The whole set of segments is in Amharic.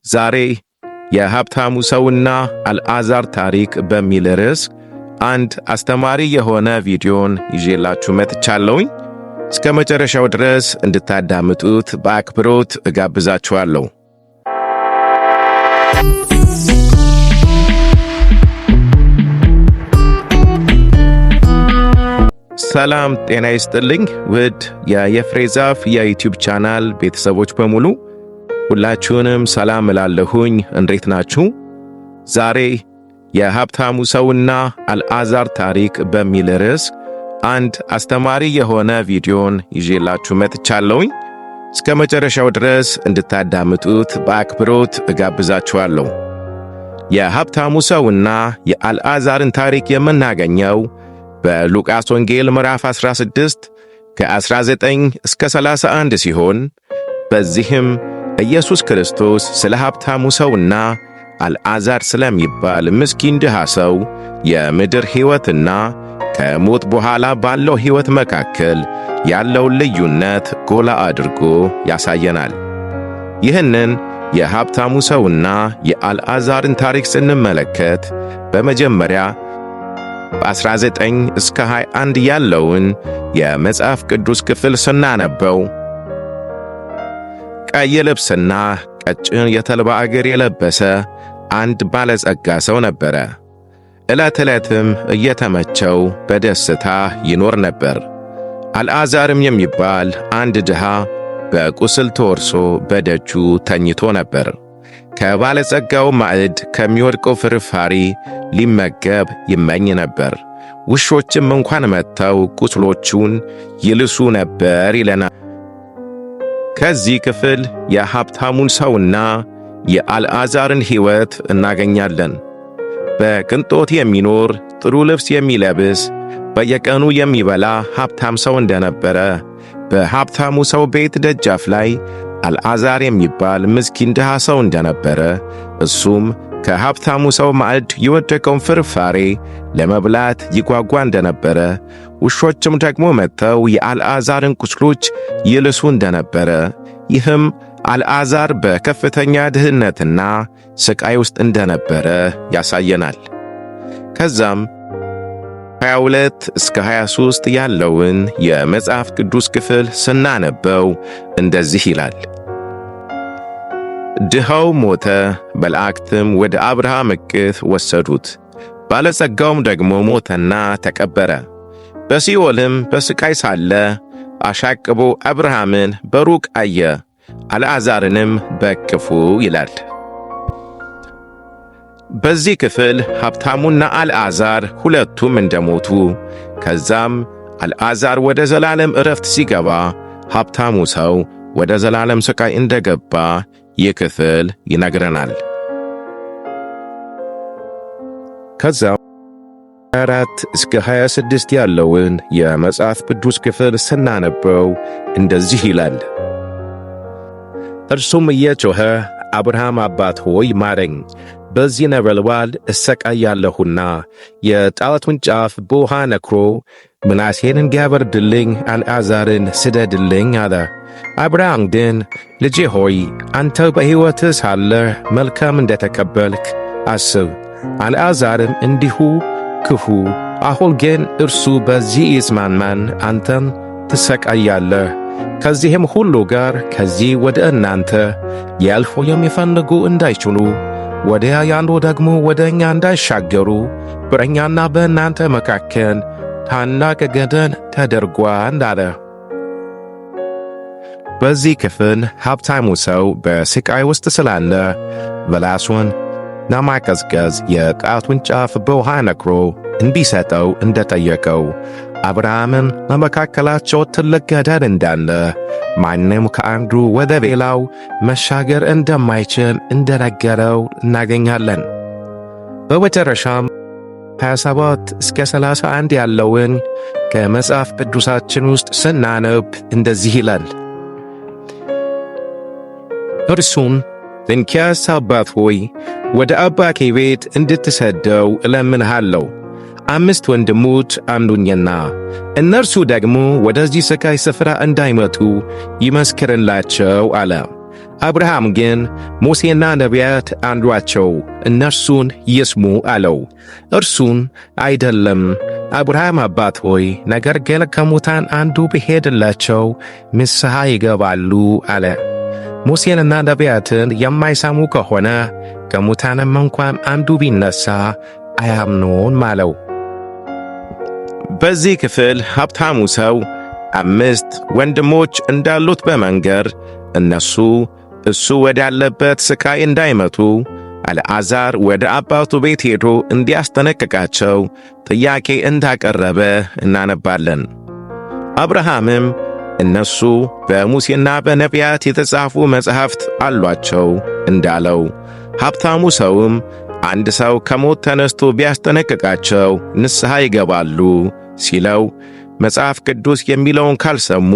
ዛሬ የሀብታሙ ሰውና አልዓዛር ታሪክ በሚል ርዕስ አንድ አስተማሪ የሆነ ቪዲዮን ይዤላችሁ መጥቻለሁኝ። እስከ መጨረሻው ድረስ እንድታዳምጡት በአክብሮት እጋብዛችኋለሁ። ሰላም ጤና ይስጥልኝ ውድ የፍሬዛፍ የዩቲዩብ ቻናል ቤተሰቦች በሙሉ ሁላችሁንም ሰላም እላለሁኝ። እንዴት ናችሁ? ዛሬ የሀብታሙ ሰውና አልዓዛር ታሪክ በሚል ርዕስ አንድ አስተማሪ የሆነ ቪዲዮን ይዤላችሁ መጥቻለሁኝ። እስከ መጨረሻው ድረስ እንድታዳምጡት በአክብሮት እጋብዛችኋለሁ። የሀብታሙ ሰውና የአልዓዛርን ታሪክ የምናገኘው በሉቃስ ወንጌል ምዕራፍ 16 ከ19 እስከ 31 ሲሆን በዚህም ኢየሱስ ክርስቶስ ስለ ሀብታሙ ሰውና አልዓዛር ስለሚባል ምስኪን ድሃ ሰው የምድር ሕይወትና ከሞት በኋላ ባለው ሕይወት መካከል ያለውን ልዩነት ጎላ አድርጎ ያሳየናል። ይህንን የሀብታሙ ሰውና የአልዓዛርን ታሪክ ስንመለከት በመጀመሪያ በ19 እስከ 21 ያለውን የመጽሐፍ ቅዱስ ክፍል ስናነበው ቀይ ልብስና ቀጭን የተልባ እግር የለበሰ አንድ ባለጸጋ ሰው ነበረ። ዕለት ዕለትም እየተመቸው በደስታ ይኖር ነበር። አልዓዛርም የሚባል አንድ ድሃ በቁስል ተወርሶ በደጁ ተኝቶ ነበር። ከባለጸጋው ማዕድ ከሚወድቀው ፍርፋሪ ሊመገብ ይመኝ ነበር። ውሾችም እንኳን መጥተው ቁስሎቹን ይልሱ ነበር ይለናል። ከዚህ ክፍል የሀብታሙን ሰውና የአልዓዛርን ሕይወት እናገኛለን። በቅንጦት የሚኖር ጥሩ ልብስ የሚለብስ በየቀኑ የሚበላ ሀብታም ሰው እንደነበረ በሀብታሙ ሰው ቤት ደጃፍ ላይ አልዓዛር የሚባል ምስኪን ድሃ ሰው እንደነበረ እሱም ከሀብታሙ ሰው ማዕድ የወደቀውን ፍርፋሬ ለመብላት ይጓጓ እንደነበረ ውሾችም ደግሞ መጥተው የአልዓዛርን ቁስሎች ይልሱ እንደነበረ ይህም አልዓዛር በከፍተኛ ድህነትና ስቃይ ውስጥ እንደነበረ ያሳየናል። ከዛም 22 እስከ 23 ያለውን የመጽሐፍ ቅዱስ ክፍል ስናነበው እንደዚህ ይላል። ድሃው ሞተ፣ መላእክትም ወደ አብርሃም እቅፍ ወሰዱት። ባለጸጋውም ደግሞ ሞተና ተቀበረ። በሲኦልም በስቃይ ሳለ አሻቅቦ አብርሃምን በሩቅ አየ፣ አልዓዛርንም በእቅፉ ይላል። በዚህ ክፍል ሀብታሙና አልዓዛር ሁለቱም እንደሞቱ ከዛም አልዓዛር ወደ ዘላለም ዕረፍት ሲገባ ሀብታሙ ሰው ወደ ዘላለም ስቃይ እንደገባ ይህ ክፍል ይነግረናል። ከዛም 24 እስከ 26 ያለውን የመጽሐፍ ቅዱስ ክፍል ስናነበው እንደዚህ ይላል። እርሱም እየጮኸ አብርሃም አባት ሆይ ማረኝ፣ በዚህ ነበልባል እሰቃያለሁና የጣዖቱን ጫፍ በውሃ ነክሮ ምናሴን እንዲያበርድልኝ አልዓዛርን ስደድልኝ አለ። አብርሃም ግን ልጄ ሆይ አንተ በሕይወትህ ሳለህ መልካም እንደተቀበልክ አስብ፣ አልዓዛርም እንዲሁ ክፉ። አሁን ግን እርሱ በዚህ ይጽናናን፣ አንተም ትሰቃያለህ። ከዚህም ሁሉ ጋር ከዚህ ወደ እናንተ ያልፉ የሚፈልጉ እንዳይችሉ ወዲያ ያሉ ደግሞ ወደ እኛ እንዳይሻገሩ በእኛና በእናንተ መካከል ታላቅ ገደል ተደርጓል አለ። በዚህ ክፍል ሀብታሙ ሰው በስቃይ ውስጥ ስላለ በላሱን ለማቀዝቀዝ የጣቱን ጫፍ በውሃ ነክሮ እንዲሰጠው እንደጠየቀው አብርሃምን በመካከላቸው ትልቅ ገደል እንዳለ ማንም ከአንዱ ወደ ሌላው መሻገር እንደማይችል እንደነገረው እናገኛለን። በመጨረሻም 27 እስከ 31 ያለውን ከመጽሐፍ ቅዱሳችን ውስጥ ስናነብ እንደዚህ ይላል። እርሱም እንኪያስ አባት ሆይ ወደ አባቴ ቤት እንድትሰደው እለምንሃለሁ፣ 5 ወንድሞች አሉኝና እነርሱ ደግሞ ወደዚህ ስቃይ ስፍራ እንዳይመጡ ይመስክርላቸው አለ። አብርሃም ግን ሙሴና ነቢያት አንዷቸው እነርሱን ይስሙ አለው። እርሱን አይደለም አብርሃም አባት ሆይ፣ ነገር ግን ከሙታን አንዱ ቢሄድላቸው ንስሐ ይገባሉ አለ። ሙሴንና ነቢያትን የማይሰሙ ከሆነ ከሙታንም እንኳን አንዱ ቢነሳ አያምኑም አለው። በዚህ ክፍል ሀብታሙ ሰው 5 ወንድሞች እንዳሉት በመንገር እሱ ወዳለበት ስቃይ እንዳይመቱ አልዓዛር ወደ አባቱ ቤት ሄዶ እንዲያስጠነቅቃቸው ጥያቄ እንዳቀረበ እናነባለን። አብርሃምም እነሱ በሙሴና በነቢያት የተጻፉ መጻሕፍት አሏቸው እንዳለው፣ ሀብታሙ ሰውም አንድ ሰው ከሞት ተነስቶ ቢያስጠነቅቃቸው ንስሐ ይገባሉ ሲለው፣ መጽሐፍ ቅዱስ የሚለውን ካልሰሙ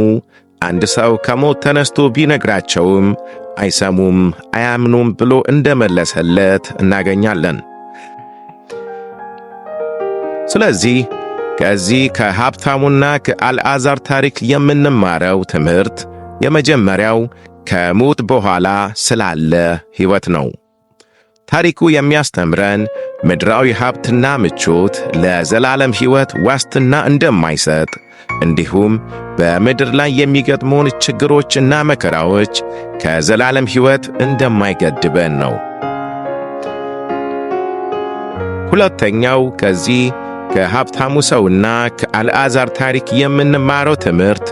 አንድ ሰው ከሞት ተነስቶ ቢነግራቸውም አይሰሙም፣ አያምኑም ብሎ እንደመለሰለት እናገኛለን። ስለዚህ ከዚህ ከሀብታሙና ከአልዓዛር ታሪክ የምንማረው ትምህርት የመጀመሪያው ከሞት በኋላ ስላለ ሕይወት ነው። ታሪኩ የሚያስተምረን ምድራዊ ሀብትና ምቾት ለዘላለም ሕይወት ዋስትና እንደማይሰጥ፣ እንዲሁም በምድር ላይ የሚገጥሙን ችግሮችና መከራዎች ከዘላለም ሕይወት እንደማይገድበን ነው። ሁለተኛው ከዚህ ከሀብታሙ ሰውና ከአልዓዛር ታሪክ የምንማረው ትምህርት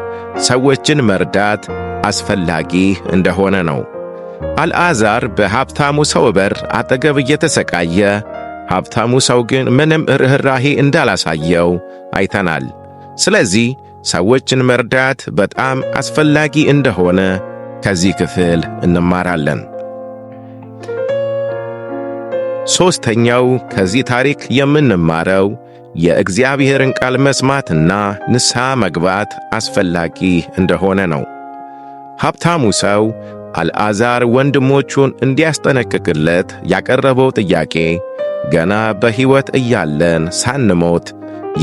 ሰዎችን መርዳት አስፈላጊ እንደሆነ ነው። አልዓዛር በሀብታሙ ሰው በር አጠገብ እየተሰቃየ፣ ሀብታሙ ሰው ግን ምንም ርኅራኄ እንዳላሳየው አይተናል። ስለዚህ ሰዎችን መርዳት በጣም አስፈላጊ እንደሆነ ከዚህ ክፍል እንማራለን። ሦስተኛው ከዚህ ታሪክ የምንማረው የእግዚአብሔርን ቃል መስማትና ንስሐ መግባት አስፈላጊ እንደሆነ ነው። ሀብታሙ ሰው አልዓዛር ወንድሞቹን እንዲያስጠነቅቅለት ያቀረበው ጥያቄ ገና በሕይወት እያለን ሳንሞት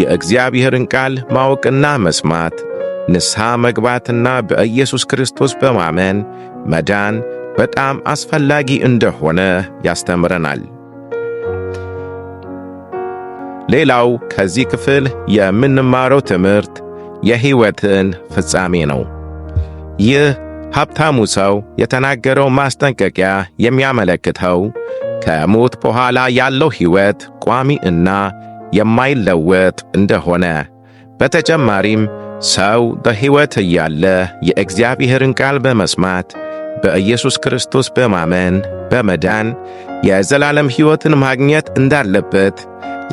የእግዚአብሔርን ቃል ማወቅና መስማት፣ ንስሐ መግባትና በኢየሱስ ክርስቶስ በማመን መዳን በጣም አስፈላጊ እንደሆነ ያስተምረናል። ሌላው ከዚህ ክፍል የምንማረው ትምህርት የሕይወትን ፍጻሜ ነው። ይህ ሀብታሙ ሰው የተናገረው ማስጠንቀቂያ የሚያመለክተው ከሞት በኋላ ያለው ሕይወት ቋሚ እና የማይለወጥ እንደሆነ፣ በተጨማሪም ሰው በሕይወት እያለ የእግዚአብሔርን ቃል በመስማት በኢየሱስ ክርስቶስ በማመን በመዳን የዘላለም ሕይወትን ማግኘት እንዳለበት፣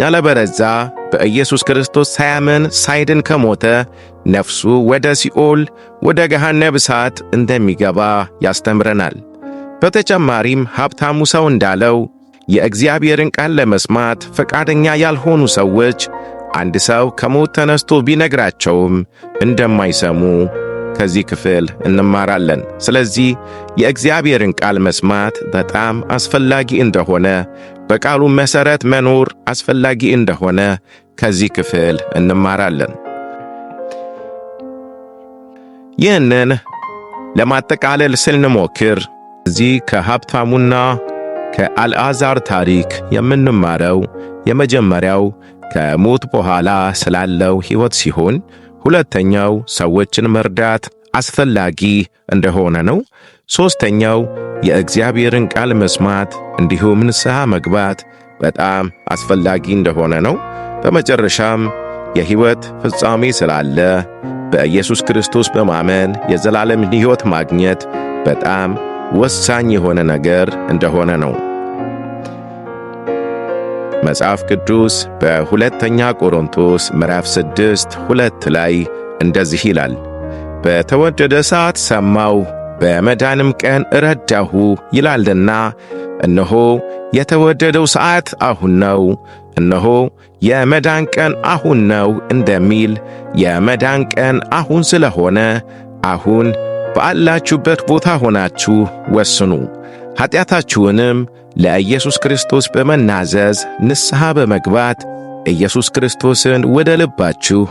ያለበለዚያ በኢየሱስ ክርስቶስ ሳያምን ሳይድን ከሞተ ነፍሱ ወደ ሲኦል ወደ ገሃነመ እሳት እንደሚገባ ያስተምረናል። በተጨማሪም ሀብታሙ ሰው እንዳለው የእግዚአብሔርን ቃል ለመስማት ፈቃደኛ ያልሆኑ ሰዎች አንድ ሰው ከሞት ተነስቶ ቢነግራቸውም እንደማይሰሙ ከዚህ ክፍል እንማራለን። ስለዚህ የእግዚአብሔርን ቃል መስማት በጣም አስፈላጊ እንደሆነ፣ በቃሉ መሠረት መኖር አስፈላጊ እንደሆነ ከዚህ ክፍል እንማራለን። ይህንን ለማጠቃለል ስንሞክር እዚህ ከሀብታሙና ከአልዓዛር ታሪክ የምንማረው የመጀመሪያው ከሞት በኋላ ስላለው ሕይወት ሲሆን፣ ሁለተኛው ሰዎችን መርዳት አስፈላጊ እንደሆነ ነው። ሦስተኛው የእግዚአብሔርን ቃል መስማት እንዲሁም ንስሐ መግባት በጣም አስፈላጊ እንደሆነ ነው። በመጨረሻም የሕይወት ፍጻሜ ስላለ በኢየሱስ ክርስቶስ በማመን የዘላለም ሕይወት ማግኘት በጣም ወሳኝ የሆነ ነገር እንደሆነ ነው። መጽሐፍ ቅዱስ በሁለተኛ ቆሮንቶስ ምዕራፍ 6:2 ላይ እንደዚህ ይላል፣ በተወደደ ሰዓት ሰማሁ በመዳንም ቀን ረዳሁ ይላልና፣ እነሆ የተወደደው ሰዓት አሁን ነው፣ እነሆ የመዳን ቀን አሁን ነው እንደሚል የመዳን ቀን አሁን ስለሆነ አሁን ባላችሁበት ቦታ ሆናችሁ ወስኑ። ኃጢአታችሁንም ለኢየሱስ ክርስቶስ በመናዘዝ ንስሐ በመግባት ኢየሱስ ክርስቶስን ወደ ልባችሁ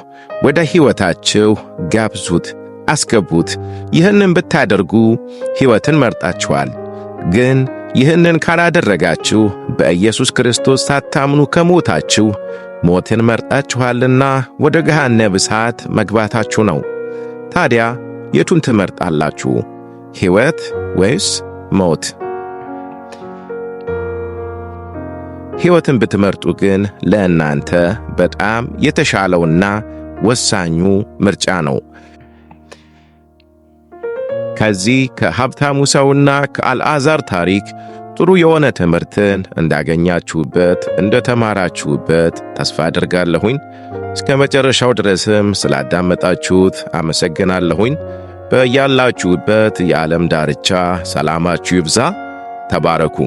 ወደ ሕይወታችሁ ጋብዙት። አስገቡት። ይህንን ብታደርጉ ሕይወትን መርጣችኋል። ግን ይህንን ካላደረጋችሁ በኢየሱስ ክርስቶስ ሳታምኑ ከሞታችሁ ሞትን መርጣችኋልና ወደ ገሃነመ እሳት መግባታችሁ ነው። ታዲያ የቱን ትመርጣላችሁ? ሕይወት ወይስ ሞት? ሕይወትን ብትመርጡ ግን ለእናንተ በጣም የተሻለውና ወሳኙ ምርጫ ነው። ከዚህ ከሀብታሙ ሰውና ከአልዓዛር ታሪክ ጥሩ የሆነ ትምህርትን እንዳገኛችሁበት እንደተማራችሁበት ተስፋ አድርጋለሁኝ። እስከ መጨረሻው ድረስም ስላዳመጣችሁት አመሰግናለሁኝ። በያላችሁበት የዓለም ዳርቻ ሰላማችሁ ይብዛ። ተባረኩ።